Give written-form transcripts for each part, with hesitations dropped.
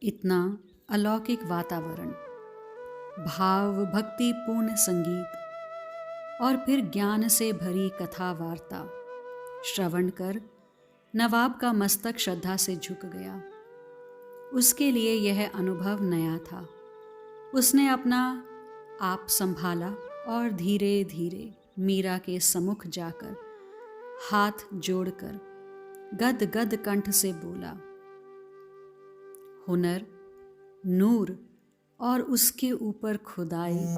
इतना अलौकिक वातावरण, भाव भक्तिपूर्ण संगीत और फिर ज्ञान से भरी कथा वार्ता श्रवण कर नवाब का मस्तक श्रद्धा से झुक गया। उसके लिए यह अनुभव नया था। उसने अपना आप संभाला और धीरे धीरे मीरा के सम्मुख जाकर हाथ जोड़कर गद गद कंठ से बोला, हुनर, नूर और उसके ऊपर खुदाई,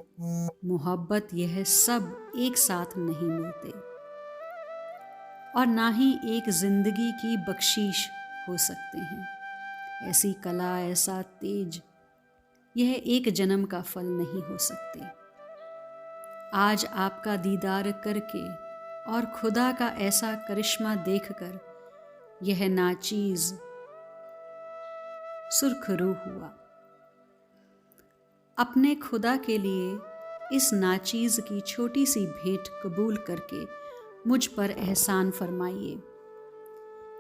मोहब्बत, यह सब एक साथ नहीं मिलते और ना ही एक जिंदगी की बख्शीश हो सकते हैं। ऐसी कला, ऐसा तेज, यह एक जन्म का फल नहीं हो सकते। आज आपका दीदार करके और खुदा का ऐसा करिश्मा देखकर यह नाचीज सुरखरू हुआ। अपने खुदा के लिए इस नाचीज की छोटी सी भेंट कबूल करके मुझ पर एहसान फरमाइए।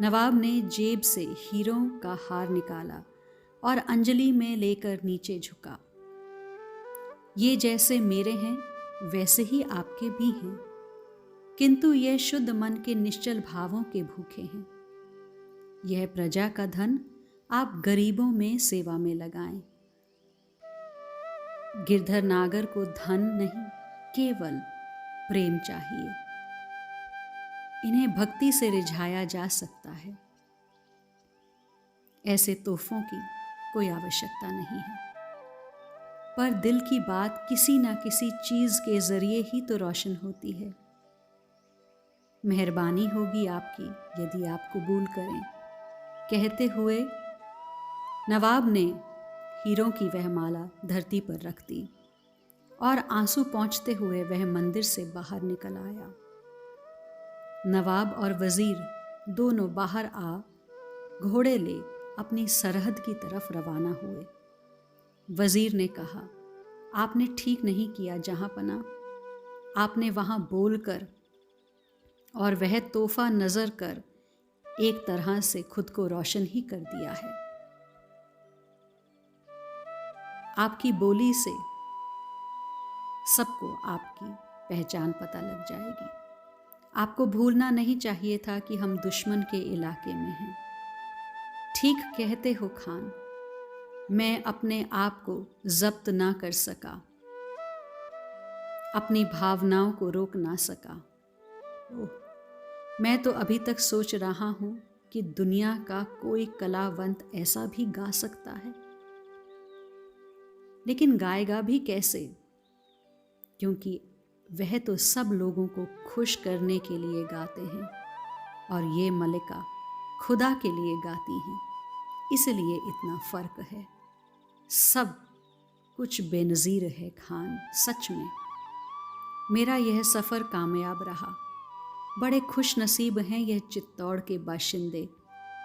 नवाब ने जेब से हीरों का हार निकाला और अंजलि में लेकर नीचे झुका। ये जैसे मेरे हैं वैसे ही आपके भी हैं, किंतु ये शुद्ध मन के निश्चल भावों के भूखे हैं। यह प्रजा का धन आप गरीबों में सेवा में लगाएं। गिरधर नागर को धन नहीं, केवल प्रेम चाहिए। इन्हें भक्ति से रिझाया जा सकता है। ऐसे तोहफों की कोई आवश्यकता नहीं है, पर दिल की बात किसी ना किसी चीज के जरिए ही तो रोशन होती है। मेहरबानी होगी आपकी यदि आप कबूल करें। कहते हुए नवाब ने हीरों की वह माला धरती पर रख दी और आंसू पोंछते हुए वह मंदिर से बाहर निकल आया। नवाब और वजीर दोनों बाहर आ घोड़े ले अपनी सरहद की तरफ रवाना हुए। वजीर ने कहा, आपने ठीक नहीं किया जहांपना। आपने वहां बोलकर और वह तोहफा नजर कर एक तरह से खुद को रोशन ही कर दिया है। आपकी बोली से सबको आपकी पहचान पता लग जाएगी। आपको भूलना नहीं चाहिए था कि हम दुश्मन के इलाके में हैं। ठीक कहते हो खान, मैं अपने आप को जब्त ना कर सका, अपनी भावनाओं को रोक ना सका। ओह, मैं तो अभी तक सोच रहा हूं कि दुनिया का कोई कलावंत ऐसा भी गा सकता है, लेकिन गाएगा भी कैसे, क्योंकि वह तो सब लोगों को खुश करने के लिए गाते हैं और ये मलिका खुदा के लिए गाती हैं। इसलिए इतना फर्क है। सब कुछ बेनज़ीर है खान। सच में मेरा यह सफ़र कामयाब रहा। बड़े खुश नसीब हैं यह चित्तौड़ के बाशिंदे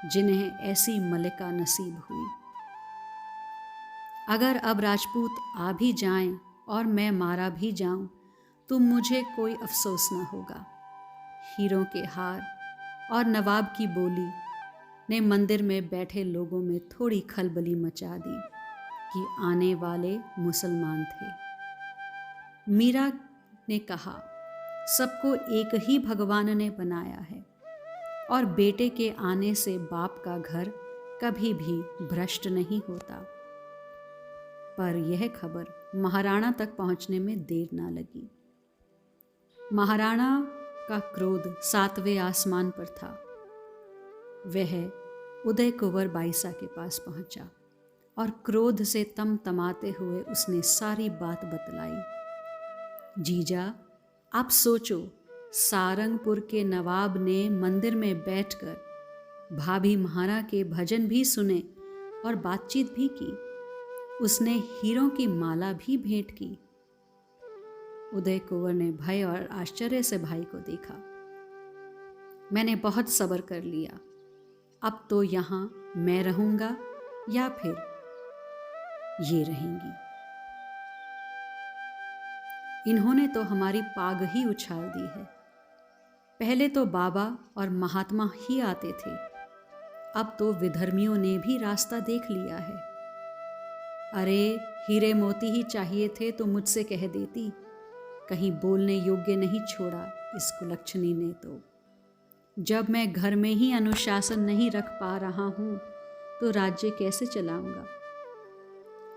जिन्हें ऐसी मलिका नसीब हुई। अगर अब राजपूत आ भी जाएं और मैं मारा भी जाऊं तो मुझे कोई अफसोस न होगा। हीरों के हार और नवाब की बोली ने मंदिर में बैठे लोगों में थोड़ी खलबली मचा दी कि आने वाले मुसलमान थे। मीरा ने कहा, सबको एक ही भगवान ने बनाया है और बेटे के आने से बाप का घर कभी भी भ्रष्ट नहीं होता। पर यह खबर महाराणा तक पहुंचने में देर ना लगी। महाराणा का क्रोध 7वें आसमान पर था। वह उदय कुंवर बाईसा के पास पहुंचा और क्रोध से तमतमाते हुए उसने सारी बात बतलाई। जीजा, आप सोचो, सारंगपुर के नवाब ने मंदिर में बैठकर भाभी महारा के भजन भी सुने और बातचीत भी की। उसने हीरों की माला भी भेंट की। उदय कुंवर ने भय और आश्चर्य से भाई को देखा। मैंने बहुत सब्र कर लिया। अब तो यहाँ मैं रहूंगा या फिर ये रहेंगी। इन्होंने तो हमारी पाग ही उछाल दी है। पहले तो बाबा और महात्मा ही आते थे, अब तो विधर्मियों ने भी रास्ता देख लिया है। अरे हीरे मोती ही चाहिए थे तो मुझसे कह देती, कहीं बोलने योग्य नहीं छोड़ा इस कुलक्षणी ने तो। जब मैं घर में ही अनुशासन नहीं रख पा रहा हूँ तो राज्य कैसे चलाऊंगा।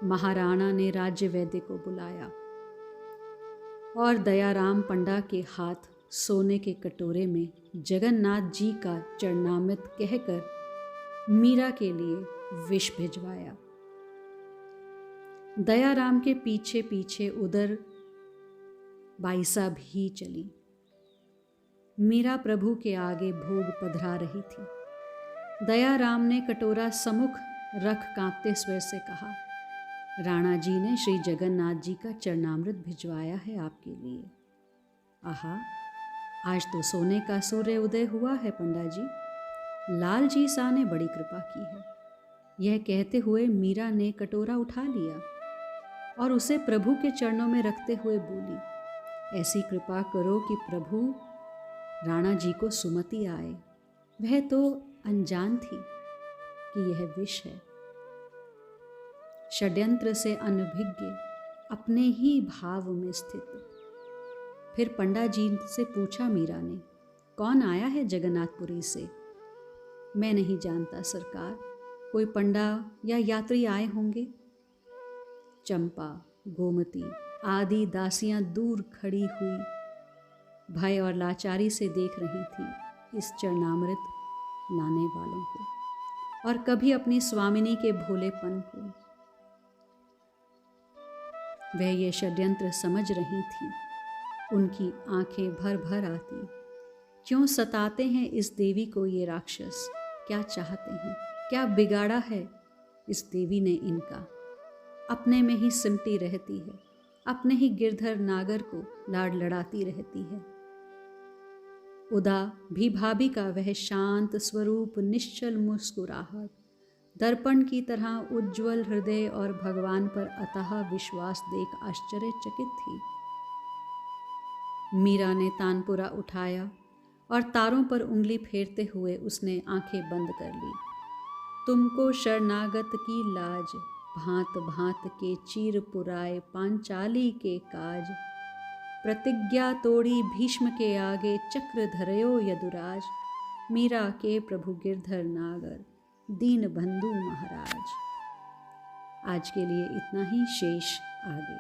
महाराणा ने राज्य वैद्य को बुलाया और दयाराम पंडा के हाथ सोने के कटोरे में जगन्नाथ जी का चरणामृत कहकर मीरा के लिए विष भिजवाया। दयाराम के पीछे पीछे उधर बाईसा भी चली। मीरा प्रभु के आगे भोग पधरा रही थी। दयाराम ने कटोरा सम्मुख रख कांपते स्वर से कहा, राणा जी ने श्री जगन्नाथ जी का चरणामृत भिजवाया है आपके लिए। आहा, आज तो सोने का सूर्य उदय हुआ है पंडा जी। लाल जी सा ने बड़ी कृपा की है। यह कहते हुए मीरा ने कटोरा उठा लिया और उसे प्रभु के चरणों में रखते हुए बोली, ऐसी कृपा करो कि प्रभु राणा जी को सुमति आए। वह तो अनजान थी कि यह विष है। षड्यंत्र से अनभिज्ञ, अपने ही भाव में स्थित। फिर पंडा जी से पूछा मीरा ने, कौन आया है जगन्नाथपुरी से? मैं नहीं जानता सरकार, कोई पंडा या यात्री आए होंगे। चंपा, गोमती आदि दासियां दूर खड़ी हुई भय और लाचारी से देख रही थी इस चरणामृत लाने वालों को और कभी अपनी स्वामिनी के भोलेपन को। वह ये षड्यंत्र समझ रही थी। उनकी आंखें भर भर आती। क्यों सताते हैं इस देवी को ये राक्षस? क्या चाहते हैं? क्या बिगाड़ा है इस देवी ने इनका? अपने में ही सिमटी रहती है, अपने ही गिरधर नागर को लाड लड़ाती रहती है। उदा भी भाभी का वह शांत स्वरूप, निश्चल मुस्कुराहट, दर्पण की तरह उज्ज्वल हृदय और भगवान पर अथाह विश्वास देख आश्चर्यचकित थी। मीरा ने तानपुरा उठाया और तारों पर उंगली फेरते हुए उसने आंखें बंद कर ली। तुमको शरणागत की लाज, भांत भांत के चीर पुराए पांचाली के काज। प्रतिज्ञा तोड़ी भीष्म के आगे, चक्र धरयो यदुराज। मीरा के प्रभु गिरधर नागर, दीन बंधु महाराज। आज के लिए इतना ही, शेष आगे।